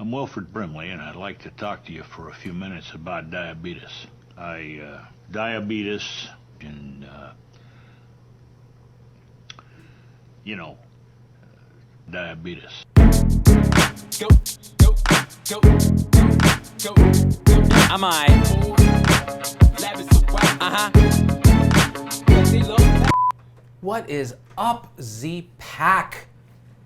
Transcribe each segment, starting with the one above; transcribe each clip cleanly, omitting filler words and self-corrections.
I'm Wilfred Brimley, and I'd like to talk to you for a few minutes about diabetes. Diabetes, and, diabetes. Go, go, go, go, go. I'm alright. What is up, Z-Pack?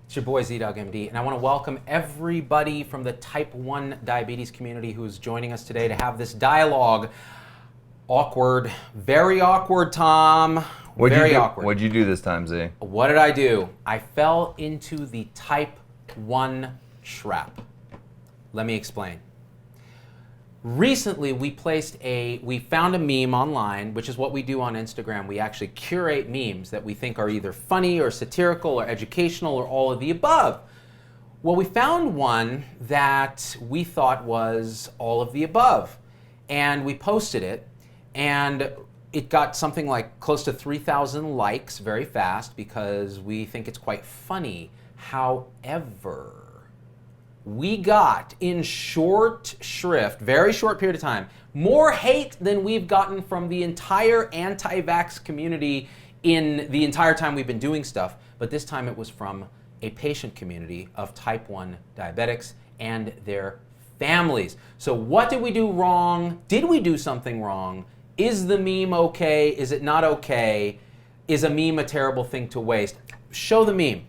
It's your boy Z-Dog-MD, and I want to welcome everybody from the type 1 diabetes community who's joining us today to have this dialogue. Awkward, very awkward, Tom. Very awkward. What'd you do this time, Z? What did I do? I fell into the type 1 trap. Let me explain. Recently, we found a meme online, which is what we do on Instagram. We actually curate memes that we think are either funny or satirical or educational or all of the above. Well, we found one that we thought was all of the above, and we posted it, and it got something like close to 3,000 likes very fast because we think it's quite funny. However, we got, in short shrift, very short period of time, more hate than we've gotten from the entire anti-vax community in the entire time we've been doing stuff. But this time it was from a patient community of type 1 diabetics and their families. So what did we do wrong? Did we do something wrong? Is the meme okay? Is it not okay? Is a meme a terrible thing to waste? Show the meme.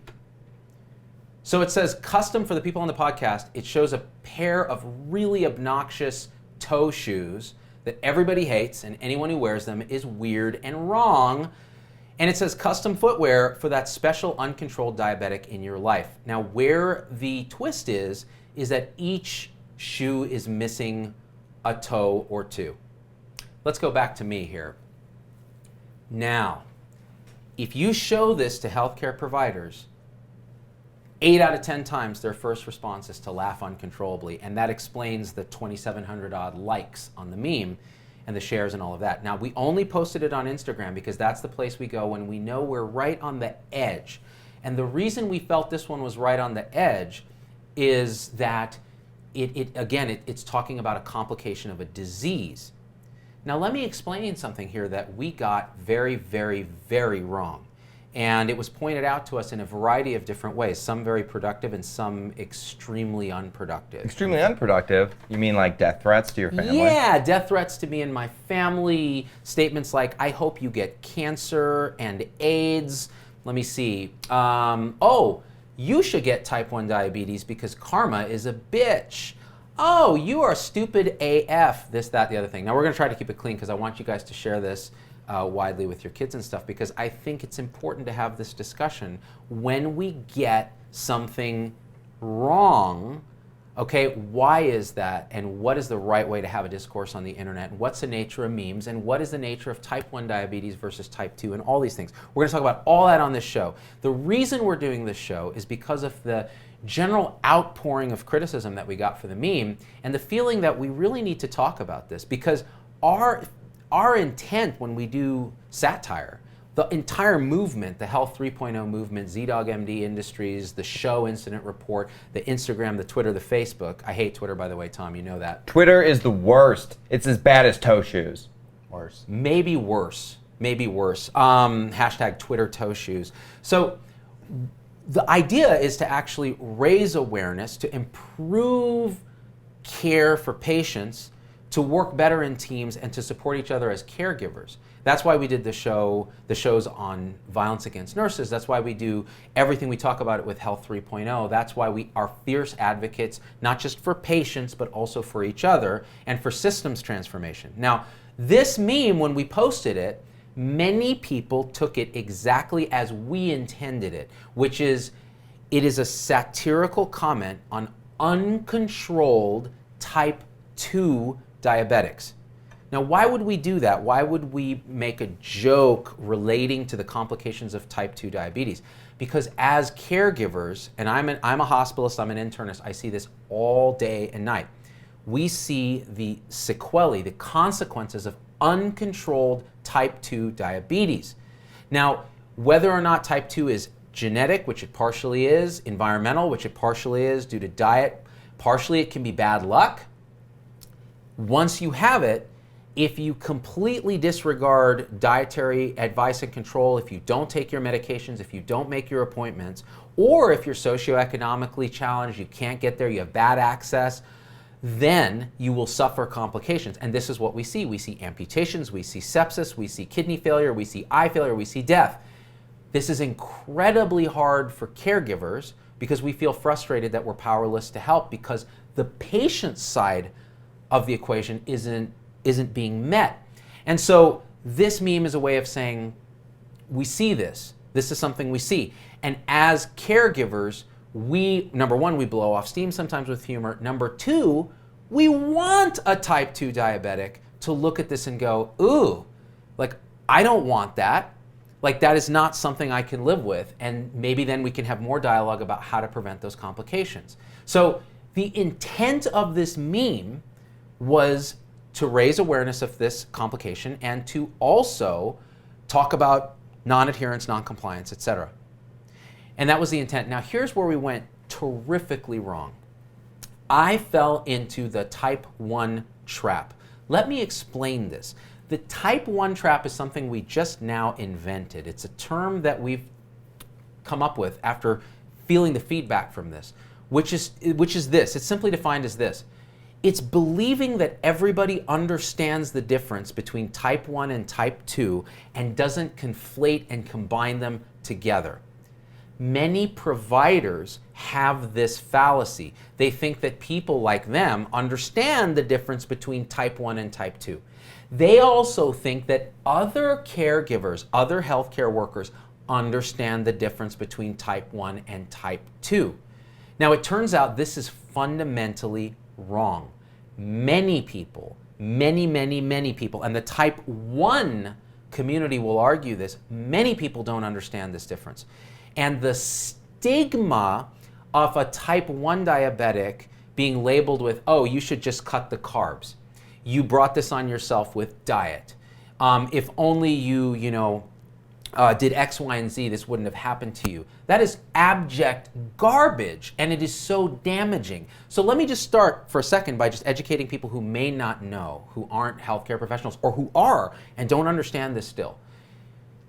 So it says custom for the people on the podcast. It shows a pair of really obnoxious toe shoes that everybody hates, and anyone who wears them is weird and wrong. And it says custom footwear for that special uncontrolled diabetic in your life. Now, where the twist is that each shoe is missing a toe or two. Let's go back to me here. Now, if you show this to healthcare providers, 8 out of 10 times their first response is to laugh uncontrollably, and that explains the 2,700 odd likes on the meme and the shares and all of that. Now, we only posted it on Instagram because that's the place we go when we know we're right on the edge. And the reason we felt this one was right on the edge is that it's talking about a complication of a disease. Now, let me explain something here that we got very, very, very wrong. And it was pointed out to us in a variety of different ways, some very productive and some extremely unproductive. Extremely unproductive? You mean like death threats to your family? Yeah, death threats to me and my family, statements like, I hope you get cancer and AIDS. Let me see. Oh, you should get type 1 diabetes because karma is a bitch. Oh, you are stupid AF, this, that, the other thing. Now, we're going to try to keep it clean because I want you guys to share this widely with your kids and stuff, because I think it's important to have this discussion when we get something wrong. Okay, why is that, and what is the right way to have a discourse on the internet, and what's the nature of memes, and what is the nature of type 1 diabetes versus type 2, and all these things. We're going to talk about all that on this show. The reason we're doing this show is because of the general outpouring of criticism that we got for the meme, and the feeling that we really need to talk about this, because our intent when we do satire, the entire movement, the Health 3.0 movement, Z-Dog-MD Industries, the show Incident Report, the Instagram, the Twitter, the Facebook. I hate Twitter, by the way, Tom, you know that. Twitter is the worst. It's as bad as toe shoes. Worse. Maybe worse. Maybe worse. Hashtag Twitter toe shoes. So the idea is to actually raise awareness, to improve care for patients, to work better in teams, and to support each other as caregivers. That's why we did the shows on violence against nurses. That's why we do everything we talk about it with Health 3.0. That's why we are fierce advocates, not just for patients, but also for each other and for systems transformation. Now, this meme, when we posted it, many people took it exactly as we intended it, which is, it is a satirical comment on uncontrolled type 2 diabetics. Now, why would we do that? Why would we make a joke relating to the complications of type 2 diabetes? Because as caregivers, and I'm a hospitalist, I'm an internist, I see this all day and night. We see the sequelae, the consequences of uncontrolled type 2 diabetes. Now, whether or not type 2 is genetic, which it partially is, environmental, which it partially is due to diet, Partially it can be bad luck. Once you have it, if you completely disregard dietary advice and control, if you don't take your medications, if you don't make your appointments, or if you're socioeconomically challenged, you can't get there, you have bad access, then you will suffer complications. And this is what we see. We see amputations, we see sepsis, we see kidney failure, we see eye failure, we see death. This is incredibly hard for caregivers because we feel frustrated that we're powerless to help because the patient's side of the equation isn't being met. And so this meme is a way of saying, we see this. This is something we see. And as caregivers, we, number one, we blow off steam sometimes with humor. Number two, we want a type 2 diabetic to look at this and go, ooh, like, I don't want that. Like, that is not something I can live with. And maybe then we can have more dialogue about how to prevent those complications. So the intent of this meme was to raise awareness of this complication and to also talk about non-adherence, non-compliance, etc. And that was the intent. Now here's where we went terrifically wrong. I fell into the type 1 trap. Let me explain this. The type 1 trap is something we just now invented. It's a term that we've come up with after feeling the feedback from this, which is this. It's simply defined as this. It's believing that everybody understands the difference between type 1 and type 2 and doesn't conflate and combine them together. Many providers have this fallacy. They think that people like them understand the difference between type 1 and type 2. They also think that other caregivers, other healthcare workers, understand the difference between type 1 and type 2. Now it turns out this is fundamentally wrong. Many people, many people, and the type 1 community will argue this, many people don't understand this difference. And the stigma of a type 1 diabetic being labeled with, oh, you should just cut the carbs. You brought this on yourself with diet. If only you did X, Y, and Z, this wouldn't have happened to you. That is abject garbage, and it is so damaging. So let me just start for a second by just educating people who may not know, who aren't healthcare professionals, or who are and don't understand this still.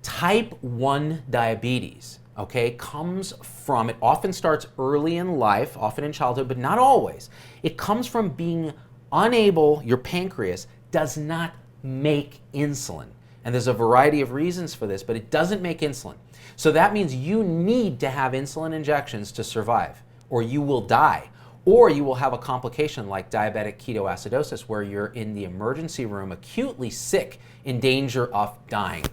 Type 1 diabetes, okay, comes from, it often starts early in life, often in childhood, but not always. It comes from being unable, your pancreas does not make insulin. And there's a variety of reasons for this, but it doesn't make insulin. So that means you need to have insulin injections to survive, or you will die, or you will have a complication like diabetic ketoacidosis where you're in the emergency room acutely sick, in danger of dying.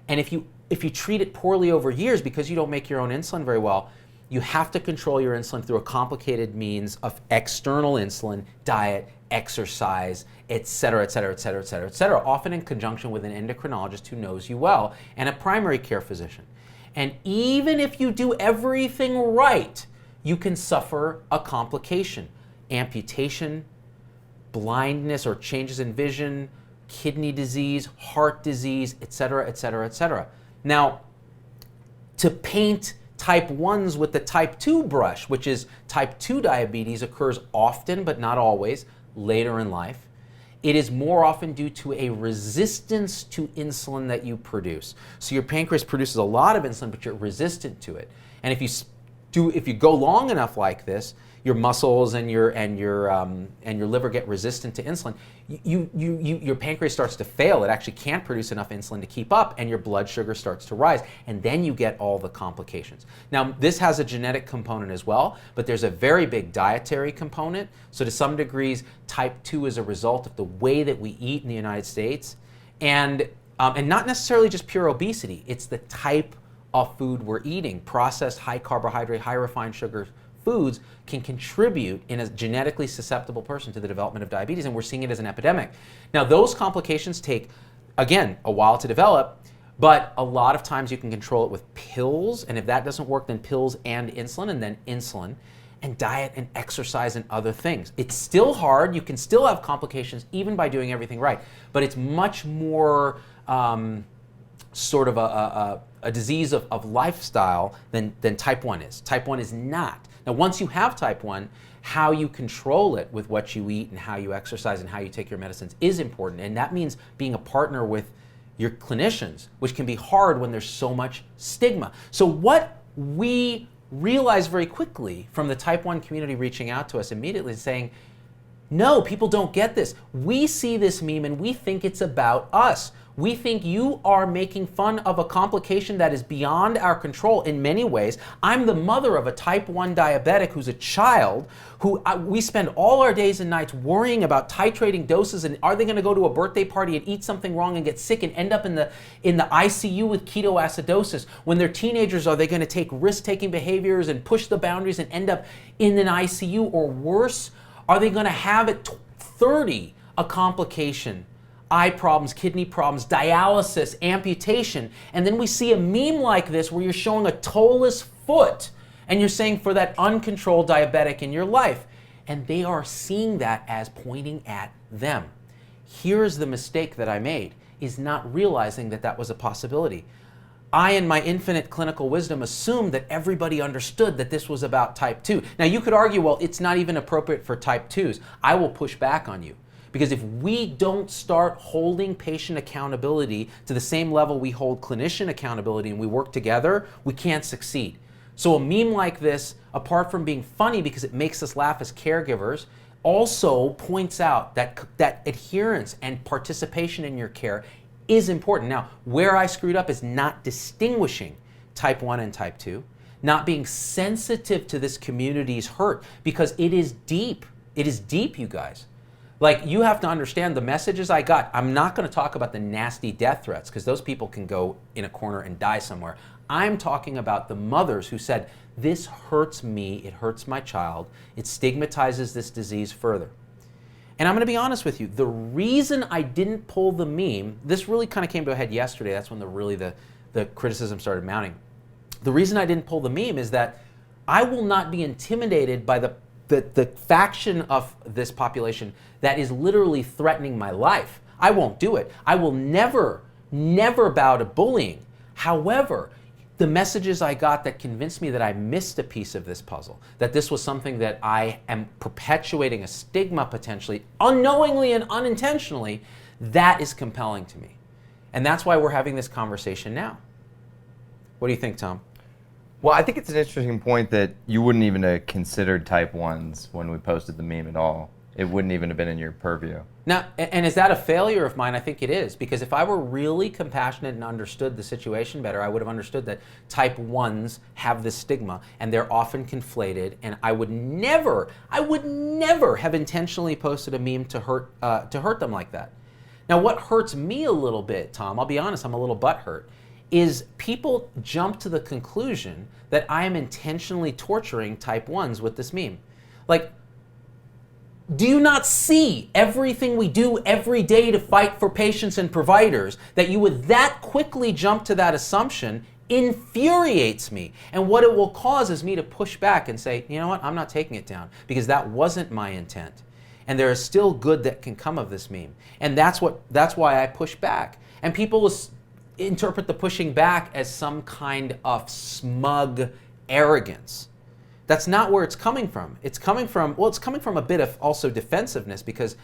And if you treat it poorly over years because you don't make your own insulin very well, you have to control your insulin through a complicated means of external insulin, diet, exercise, etc., often in conjunction with an endocrinologist who knows you well and a primary care physician. And even if you do everything right, you can suffer a complication, amputation, blindness or changes in vision, kidney disease, heart disease, etc. Now, to paint type 1s with the type 2 brush, which is type 2 diabetes occurs often, but not always, later in life. It is more often due to a resistance to insulin that you produce. So your pancreas produces a lot of insulin, but you're resistant to it. And if you go long enough like this, your muscles and your liver get resistant to insulin. Your pancreas starts to fail. It actually can't produce enough insulin to keep up, and your blood sugar starts to rise, and then you get all the complications. Now, this has a genetic component as well, but there's a very big dietary component. So to some degrees, type 2 is a result of the way that we eat in the United States, and not necessarily just pure obesity. It's the type of food we're eating. Processed, high carbohydrate, high refined sugar foods can contribute in a genetically susceptible person to the development of diabetes, and we're seeing it as an epidemic. Now, those complications take, again, a while to develop, but a lot of times you can control it with pills, and if that doesn't work, then pills and then insulin, and diet and exercise and other things. It's still hard. You can still have complications even by doing everything right, but it's much more sort of a disease of lifestyle than type 1 is. Type 1 is not. Now, once you have type 1, how you control it with what you eat and how you exercise and how you take your medicines is important. And that means being a partner with your clinicians, which can be hard when there's so much stigma. So what we realized very quickly from the type 1 community reaching out to us immediately saying, no, people don't get this. We see this meme and we think it's about us. We think you are making fun of a complication that is beyond our control in many ways. I'm the mother of a type 1 diabetic who's a child who we spend all our days and nights worrying about titrating doses and are they going to go to a birthday party and eat something wrong and get sick and end up in the ICU with ketoacidosis. When they're teenagers, are they going to take risk-taking behaviors and push the boundaries and end up in an ICU, or worse? Are they going to have at 30 a complication? Eye problems, kidney problems, dialysis, amputation. And then we see a meme like this where you're showing a toeless foot and you're saying for that uncontrolled diabetic in your life. And they are seeing that as pointing at them. Here's the mistake that I made, is not realizing that that was a possibility. I, in my infinite clinical wisdom, assumed that everybody understood that this was about type 2. Now you could argue, well, it's not even appropriate for type 2s. I will push back on you. Because if we don't start holding patient accountability to the same level we hold clinician accountability and we work together, we can't succeed. So a meme like this, apart from being funny because it makes us laugh as caregivers, also points out that adherence and participation in your care is important. Now, where I screwed up is not distinguishing type 1 and type 2, not being sensitive to this community's hurt, because it is deep. It is deep, you guys. Like, you have to understand the messages I got. I'm not going to talk about the nasty death threats because those people can go in a corner and die somewhere. I'm talking about the mothers who said, this hurts me, it hurts my child, it stigmatizes this disease further. And I'm going to be honest with you, the reason I didn't pull the meme, this really kind of came to a head yesterday, that's when the criticism started mounting. The reason I didn't pull the meme is that I will not be intimidated by the faction of this population that is literally threatening my life. I won't do it. I will never bow to bullying. However, the messages I got that convinced me that I missed a piece of this puzzle, that this was something that I am perpetuating a stigma potentially, unknowingly and unintentionally, that is compelling to me. And that's why we're having this conversation now. What do you think, Tom? Well, I think it's an interesting point that you wouldn't even have considered type 1s when we posted the meme at all. It wouldn't even have been in your purview. Now, and is that a failure of mine? I think it is, because if I were really compassionate and understood the situation better, I would have understood that type 1s have this stigma and they're often conflated, and I would never have intentionally posted a meme to hurt them like that. Now, what hurts me a little bit, Tom, I'll be honest, I'm a little butthurt, is people jump to the conclusion that I am intentionally torturing type 1s with this meme. Like, do you not see everything we do every day to fight for patients and providers, that you would that quickly jump to that assumption infuriates me. And what it will cause is me to push back and say, you know what, I'm not taking it down because that wasn't my intent. And there is still good that can come of this meme. And that's why I push back. And people interpret the pushing back as some kind of smug arrogance. That's not where it's coming from. It's coming from a bit of also defensiveness, because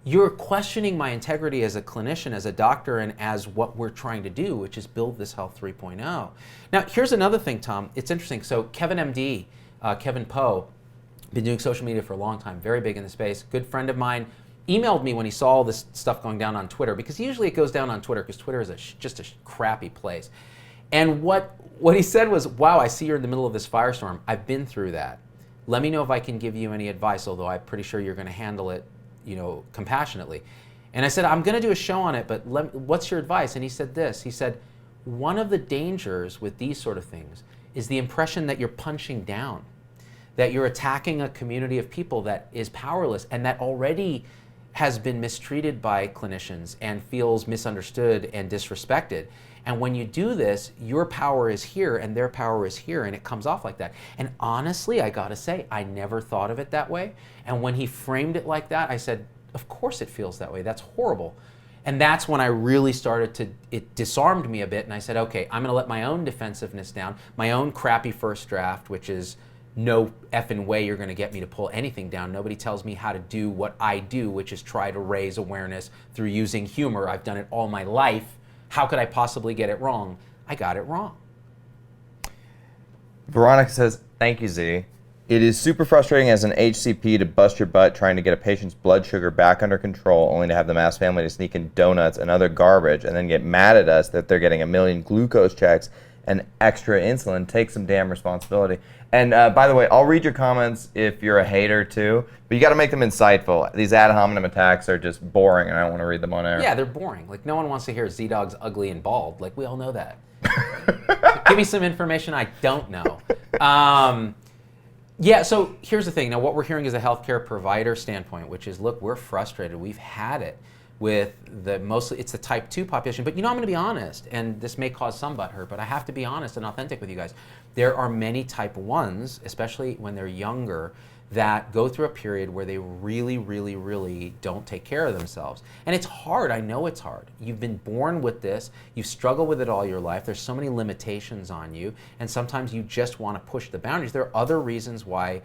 you're questioning my integrity as a clinician, as a doctor, and as what we're trying to do, which is build this Health 3.0. Now, here's another thing, Tom. It's interesting. So Kevin MD, Kevin Poe, been doing social media for a long time, very big in the space, good friend of mine, emailed me when he saw all this stuff going down on Twitter, because usually it goes down on Twitter because Twitter is just a crappy place. And what he said was, wow, I see you're in the middle of this firestorm. I've been through that. Let me know if I can give you any advice, although I'm pretty sure you're going to handle it, compassionately. And I said, I'm going to do a show on it, but what's your advice? And he said this. He said, one of the dangers with these sort of things is the impression that you're punching down, that you're attacking a community of people that is powerless and that already has been mistreated by clinicians and feels misunderstood and disrespected. And when you do this, your power is here and their power is here, and it comes off like that. And honestly, I gotta say, I never thought of it that way. And when he framed it like that, I said, of course it feels that way. That's horrible. And that's when I really it disarmed me a bit, and I said, okay, I'm gonna let my own defensiveness down, my own crappy first draft, which is no effing way you're going to get me to pull anything down. Nobody tells me how to do what I do, which is try to raise awareness through using humor. I've done it all my life. How could I possibly get it wrong? I got it wrong. Veronica says, thank you, Z. It is super frustrating as an HCP to bust your butt trying to get a patient's blood sugar back under control, only to have the Mass family to sneak in donuts and other garbage and then get mad at us that they're getting 1 million glucose checks and extra insulin. Take some damn responsibility. And by the way, I'll read your comments if you're a hater too, but you got to make them insightful. These ad hominem attacks are just boring, and I don't want to read them on air. Yeah, they're boring. Like, no one wants to hear Z-Dog's ugly and bald. Like, we all know that. Give me some information I don't know. Yeah, so here's the thing. Now, what we're hearing is a healthcare provider standpoint, which is, look, we're frustrated. We've had it with mostly it's the type 2 population. But, I'm going to be honest, and this may cause some butthurt, but I have to be honest and authentic with you guys. There are many type 1s, especially when they're younger, that go through a period where they really, really, really don't take care of themselves. And it's hard. I know it's hard. You've been born with this. You've struggled with it all your life. There's so many limitations on you. And sometimes you just want to push the boundaries. There are other reasons why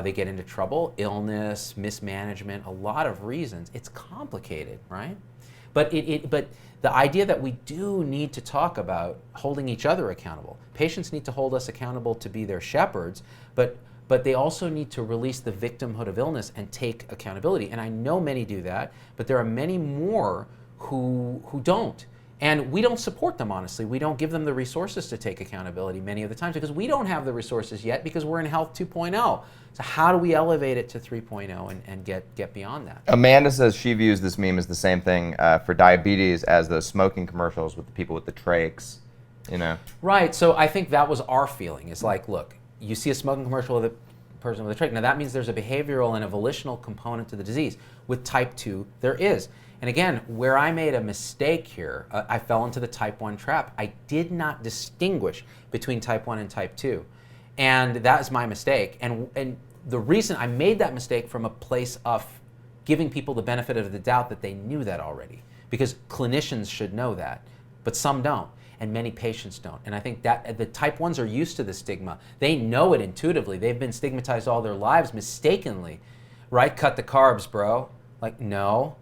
they get into trouble. Illness, mismanagement, a lot of reasons. It's complicated, right? But but the idea that we do need to talk about holding each other accountable. Patients need to hold us accountable to be their shepherds, but they also need to release the victimhood of illness and take accountability. And I know many do that, but there are many more who don't. And we don't support them, honestly. We don't give them the resources to take accountability many of the times because we don't have the resources yet because we're in Health 2.0. So how do we elevate it to 3.0 and get beyond that? Amanda says she views this meme as the same thing for diabetes as the smoking commercials with the people with the trachs, Right, so I think that was our feeling. It's like, look, you see a smoking commercial with a person with a trach. Now that means there's a behavioral and a volitional component to the disease. With type 2, there is. And again, where I made a mistake here, I fell into the type 1 trap. I did not distinguish between type 1 and type 2. And that is my mistake. And the reason I made that mistake from a place of giving people the benefit of the doubt that they knew that already. Because clinicians should know that, but some don't. And many patients don't. And I think that the type 1s are used to the stigma. They know it intuitively. They've been stigmatized all their lives mistakenly, right? Cut the carbs, bro. Like, no.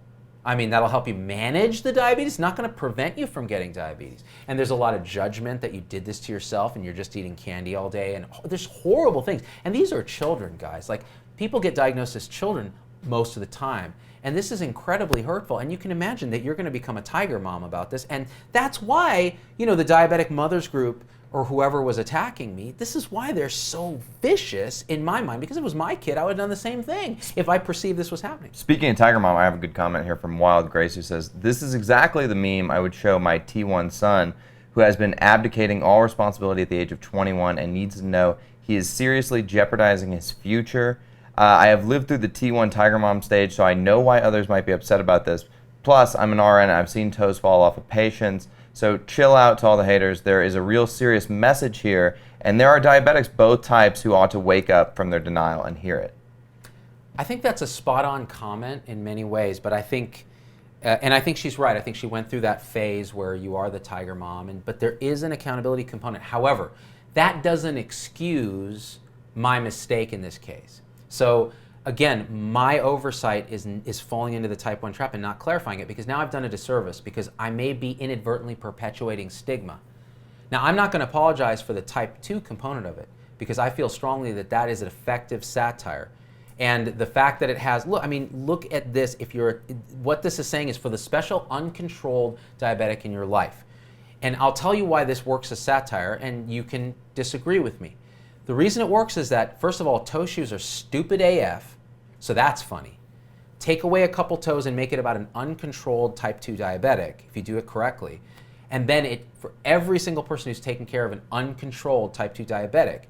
I mean, that'll help you manage the diabetes. It's not going to prevent you from getting diabetes. And there's a lot of judgment that you did this to yourself and you're just eating candy all day. And there's horrible things. And these are children, guys. Like, people get diagnosed as children most of the time. And this is incredibly hurtful. And you can imagine that you're going to become a tiger mom about this. And that's why, the diabetic mothers group or whoever was attacking me, this is why they're so vicious in my mind. Because if it was my kid, I would have done the same thing if I perceived this was happening. Speaking of tiger mom, I have a good comment here from Wild Grace who says, this is exactly the meme I would show my T1 son who has been abdicating all responsibility at the age of 21 and needs to know he is seriously jeopardizing his future. I have lived through the T1 Tiger Mom stage, so I know why others might be upset about this. Plus, I'm an RN, I've seen toes fall off of patients, so chill out to all the haters. There is a real serious message here, and there are diabetics both types who ought to wake up from their denial and hear it. I think that's a spot-on comment in many ways, but I think, and I think she's right. I think she went through that phase where you are the tiger mom, but there is an accountability component. However, that doesn't excuse my mistake in this case. So again, my oversight is falling into the type 1 trap and not clarifying it because now I've done a disservice because I may be inadvertently perpetuating stigma. Now I'm not going to apologize for the type 2 component of it because I feel strongly that that is an effective satire. And the fact that it has, look at this. What this is saying is for the special uncontrolled diabetic in your life. And I'll tell you why this works as satire and you can disagree with me. The reason it works is that, first of all, toe shoes are stupid AF, so that's funny. Take away a couple toes and make it about an uncontrolled type 2 diabetic, if you do it correctly. And then for every single person who's taking care of an uncontrolled type 2 diabetic,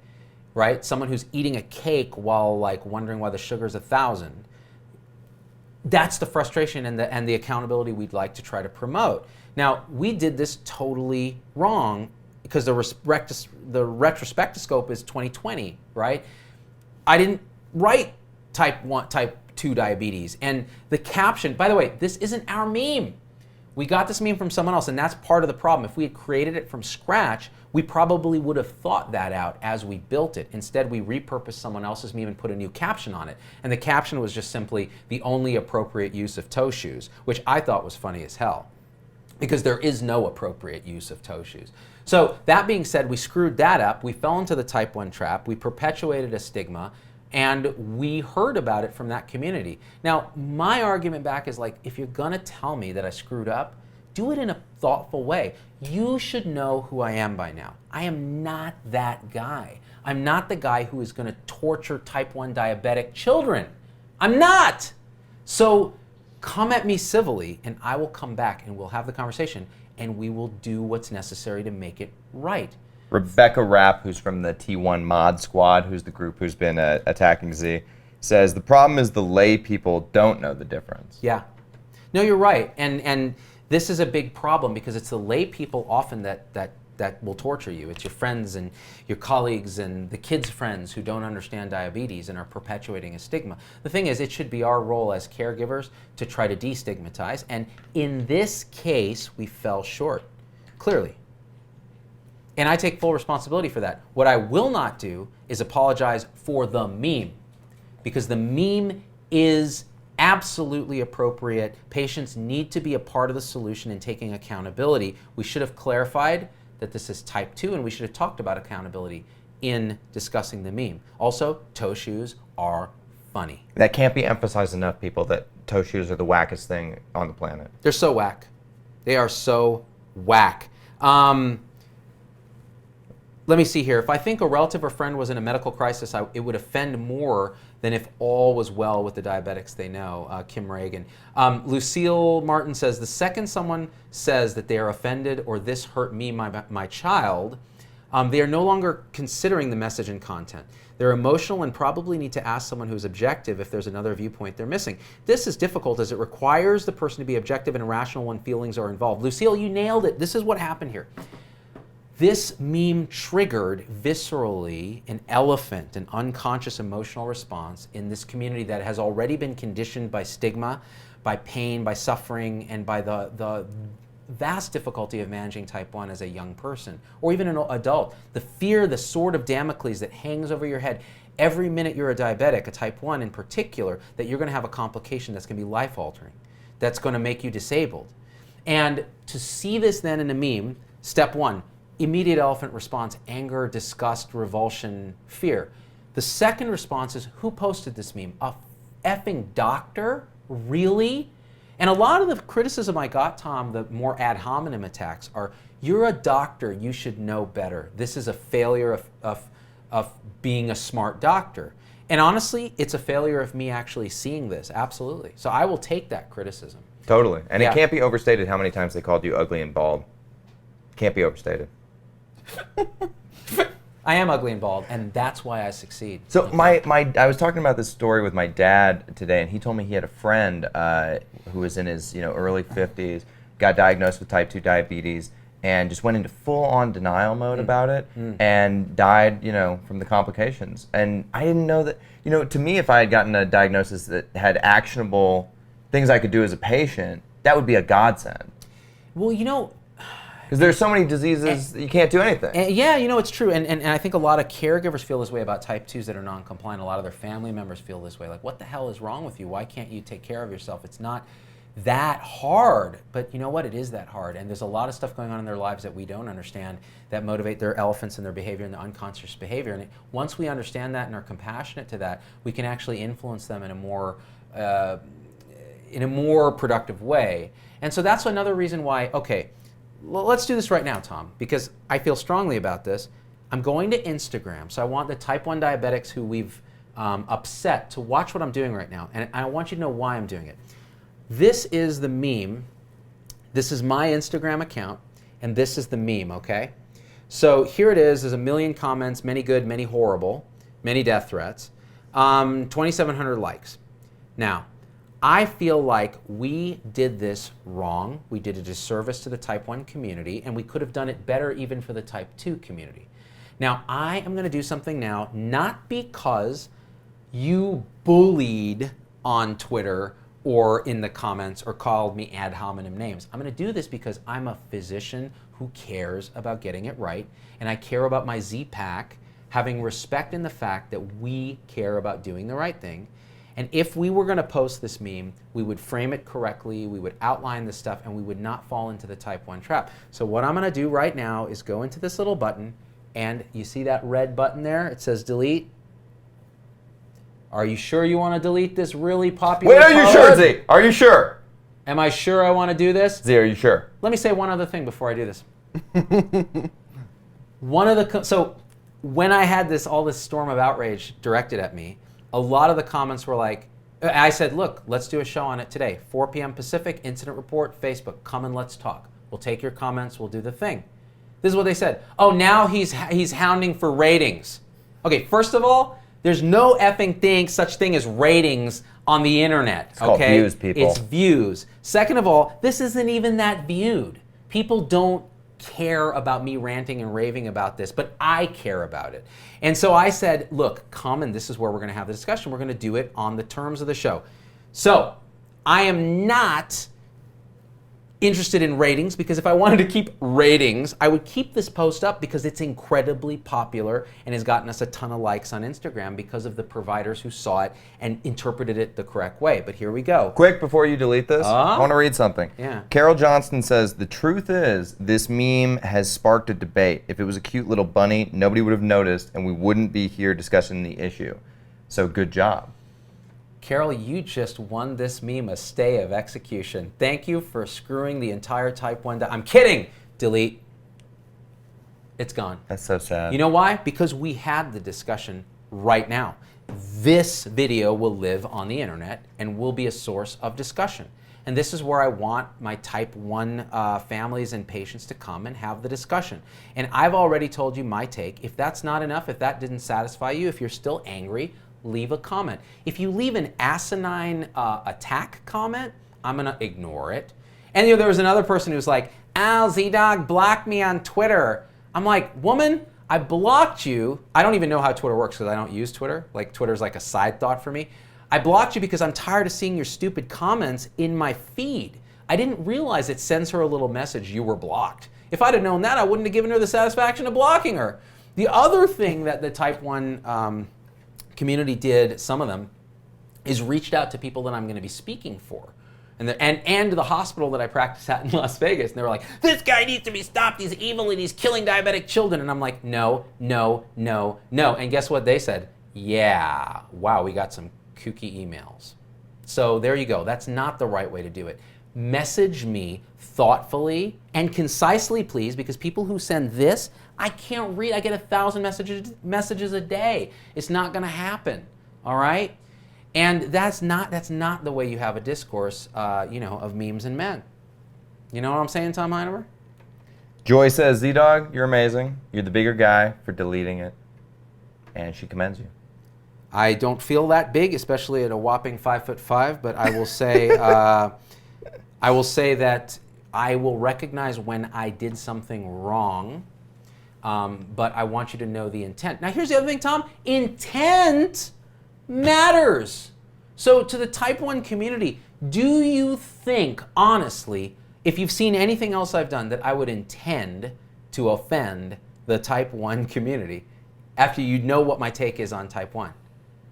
right? Someone who's eating a cake while wondering why the sugar's 1,000. That's the frustration and the accountability we'd like to try to promote. Now, we did this totally wrong because the retrospectoscope is 2020, right? I didn't write type 2 diabetes. And the caption, by the way, this isn't our meme. We got this meme from someone else, and that's part of the problem. If we had created it from scratch, we probably would have thought that out as we built it. Instead, we repurposed someone else's meme and put a new caption on it. And the caption was just simply the only appropriate use of toe shoes, which I thought was funny as hell, because there is no appropriate use of toe shoes. So that being said, we screwed that up. We fell into the type 1 trap. We perpetuated a stigma. And we heard about it from that community. Now, my argument back is like, if you're gonna tell me that I screwed up, do it in a thoughtful way. You should know who I am by now. I am not that guy. I'm not the guy who is gonna torture type 1 diabetic children. I'm not. So come at me civilly and I will come back and we'll have the conversation and we will do what's necessary to make it right. Rebecca Rapp, who's from the T1 Mod Squad, who's the group who's been attacking Z, says the problem is the lay people don't know the difference. Yeah. No, you're right. And this is a big problem because it's the lay people often that will torture you. It's your friends and your colleagues and the kids' friends who don't understand diabetes and are perpetuating a stigma. The thing is, it should be our role as caregivers to try to destigmatize. And in this case, we fell short, clearly. And I take full responsibility for that. What I will not do is apologize for the meme, because the meme is absolutely appropriate. Patients need to be a part of the solution in taking accountability. We should have clarified that this is type 2, and we should have talked about accountability in discussing the meme. Also, toe shoes are funny. That can't be emphasized enough, people, that toe shoes are the wackest thing on the planet. They're so whack. They are so whack. Let me see here. If I think a relative or friend was in a medical crisis, it would offend more than if all was well with the diabetics they know. Kim Reagan. Lucille Martin says, the second someone says that they are offended or this hurt me, my child, they are no longer considering the message and content. They're emotional and probably need to ask someone who's objective if there's another viewpoint they're missing. This is difficult as it requires the person to be objective and rational when feelings are involved. Lucille, you nailed it. This is what happened here. This meme triggered viscerally an unconscious emotional response in this community that has already been conditioned by stigma, by pain, by suffering, and by the vast difficulty of managing type 1 as a young person, or even an adult. The fear, the sword of Damocles that hangs over your head every minute you're a diabetic, a type 1 in particular, that you're going to have a complication that's going to be life-altering, that's going to make you disabled. And to see this then in a meme, step 1, immediate elephant response: anger, disgust, revulsion, fear. The second response is, who posted this meme? A effing doctor? Really? And a lot of the criticism I got, Tom, the more ad hominem attacks are, you're a doctor, you should know better. This is a failure of being a smart doctor. And honestly, it's a failure of me actually seeing this, absolutely. So I will take that criticism. Totally. And Yeah. it can't be overstated how many times they called you ugly and bald. Can't be overstated. I am ugly and bald, and that's why I succeed. So Okay. I was talking about this story with my dad today, and he told me he had a friend who was in his early 50s, got diagnosed with type 2 diabetes, and just went into full-on denial mode about it, and died from the complications. And I didn't know that. To me, if I had gotten a diagnosis that had actionable things I could do as a patient, that would be a godsend. Well, Because there's so many diseases that you can't do anything. yeah, it's true. And I think a lot of caregivers feel this way about type 2s that are non-compliant. A lot of their family members feel this way. Like, what the hell is wrong with you? Why can't you take care of yourself? It's not that hard. But you know what? It is that hard. And there's a lot of stuff going on in their lives that we don't understand that motivate their elephants and their behavior and their unconscious behavior. And once we understand that and are compassionate to that, we can actually influence them in a more productive way. And so that's another reason why, okay, well, let's do this right now, Tom, because I feel strongly about this. I'm going to Instagram, so I want the type 1 diabetics who we've upset to watch what I'm doing right now, and I want you to know why I'm doing it. This is the meme. This is my Instagram account, and this is the meme, okay? So here it is. There's a million comments, many good, many horrible, many death threats, 2,700 likes. Now, I feel like we did this wrong. We did a disservice to the type 1 community, and we could have done it better even for the type 2 community. Now, I am going to do something now, not because you bullied on Twitter or in the comments or called me ad hominem names. I'm going to do this because I'm a physician who cares about getting it right, and I care about my Z-Pack having respect in the fact that we care about doing the right thing. And if we were going to post this meme, we would frame it correctly, we would outline the stuff, and we would not fall into the type 1 trap. So what I'm going to do right now is go into this little button, and you see that red button there? It says delete. Are you sure you want to delete this really popular Wait, are you sure, Z? Are you sure? Am I sure I want to do this? Z, are you sure? Let me say one other thing before I do this. So when I had all this storm of outrage directed at me, a lot of the comments were like, I said, look, let's do a show on it today. 4 p.m. Pacific, incident report, Facebook. Come and let's talk. We'll take your comments. We'll do the thing. This is what they said. Oh, now he's hounding for ratings. Okay, first of all, there's no effing such thing as ratings on the internet. It's called views, people. It's views. Second of all, this isn't even that viewed. People don't care about me ranting and raving about this, but I care about it. And so I said, look, come and this is where we're going to have the discussion. We're going to do it on the terms of the show. So I am not interested in ratings, because if I wanted to keep ratings, I would keep this post up because it's incredibly popular and has gotten us a ton of likes on Instagram because of the providers who saw it and interpreted it the correct way. But here we go. Quick, before you delete this, I want to read something. Yeah. Carol Johnston says, the truth is, this meme has sparked a debate. If it was a cute little bunny, nobody would have noticed and we wouldn't be here discussing the issue. So good job. Carol, you just won this meme a stay of execution. Thank you for screwing the entire Type 1 down. I'm kidding. Delete. It's gone. That's so sad. You know why? Because we had the discussion right now. This video will live on the internet and will be a source of discussion. And this is where I want my Type 1 families and patients to come and have the discussion. And I've already told you my take. If that's not enough, if that didn't satisfy you, if you're still angry, leave a comment. If you leave an asinine attack comment, I'm gonna ignore it. And there was another person who was like, Al, Z-Dog blocked me on Twitter. I'm like, woman, I blocked you. I don't even know how Twitter works because I don't use Twitter. Like, Twitter's like a side thought for me. I blocked you because I'm tired of seeing your stupid comments in my feed. I didn't realize it sends her a little message, you were blocked. If I'd have known that, I wouldn't have given her the satisfaction of blocking her. The other thing that the Type 1 community did, some of them, is reached out to people that I'm going to be speaking for. And the hospital that I practice at in Las Vegas. And they were like, this guy needs to be stopped. He's evil and he's killing diabetic children. And I'm like, no, no, no, no. And guess what they said? Yeah, wow, we got some kooky emails. So there you go. That's not the right way to do it. Message me thoughtfully and concisely, please, because people who send this, I can't read. I get 1,000 messages a day. It's not going to happen. All right? And that's not the way you have a discourse, of memes and men. You know what I'm saying, Tom Heinemer? Joy says, Z-Dog, you're amazing. You're the bigger guy for deleting it. And she commends you. I don't feel that big, especially at a whopping 5'5", but I will say that I will recognize when I did something wrong, but I want you to know the intent. Now, here's the other thing, Tom. Intent matters. So to the Type 1 community, do you think, honestly, if you've seen anything else I've done, that I would intend to offend the Type 1 community after you know what my take is on Type 1?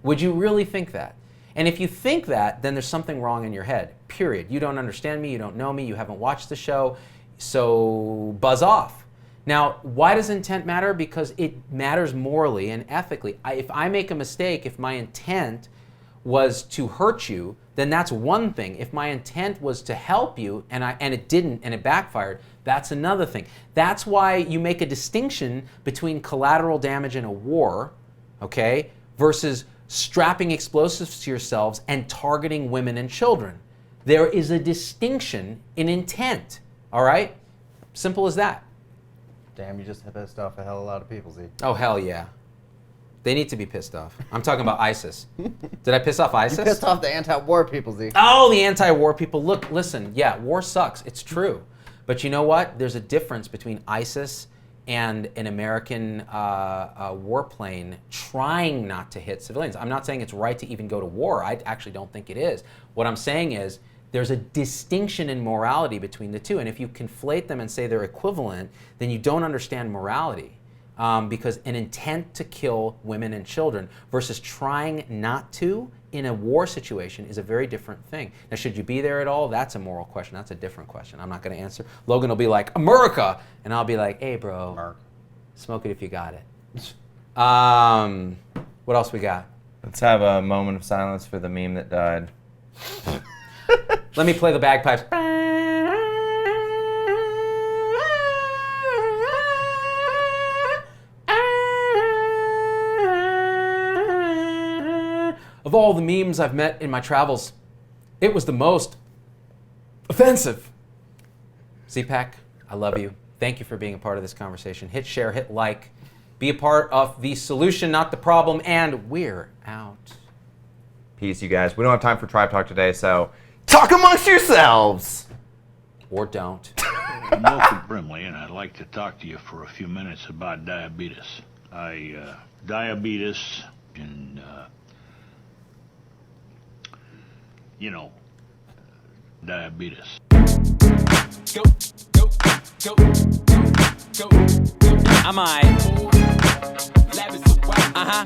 Would you really think that? And if you think that, then there's something wrong in your head, period. You don't understand me, you don't know me, you haven't watched the show, so buzz off. Now, why does intent matter? Because it matters morally and ethically. If I make a mistake, if my intent was to hurt you, then that's one thing. If my intent was to help you and it didn't and it backfired, that's another thing. That's why you make a distinction between collateral damage in a war, okay, versus strapping explosives to yourselves and targeting women and children. There is a distinction in intent, all right? Simple as that. Damn, you just pissed off a hell of a lot of people, Z. Oh, hell yeah. They need to be pissed off. I'm talking about ISIS. Did I piss off ISIS? You pissed off the anti-war people, Z. Oh, the anti-war people. Look, listen, yeah, war sucks. It's true. But you know what? There's a difference between ISIS and an American warplane trying not to hit civilians. I'm not saying it's right to even go to war. I actually don't think it is. What I'm saying is there's a distinction in morality between the two. And if you conflate them and say they're equivalent, then you don't understand morality. Because an intent to kill women and children versus trying not to in a war situation is a very different thing. Now, should you be there at all? That's a moral question. That's a different question. I'm not going to answer. Logan will be like, America! And I'll be like, hey, bro, Mark. smoke it if you got it. What else we got? Let's have a moment of silence for the meme that died. Let me play the bagpipes. Of all the memes I've met in my travels, it was the most offensive. CPAC, I love you. Thank you for being a part of this conversation. Hit share, hit like. Be a part of the solution, not the problem, and we're out. Peace, you guys. We don't have time for Tribe Talk today, so talk amongst yourselves! Or don't. I'm Wilford Brimley, and I'd like to talk to you for a few minutes about diabetes. Diabetes and, diabetes. Go, go, go, go, go, go. I'm alright. Lab is so wild. Uh-huh.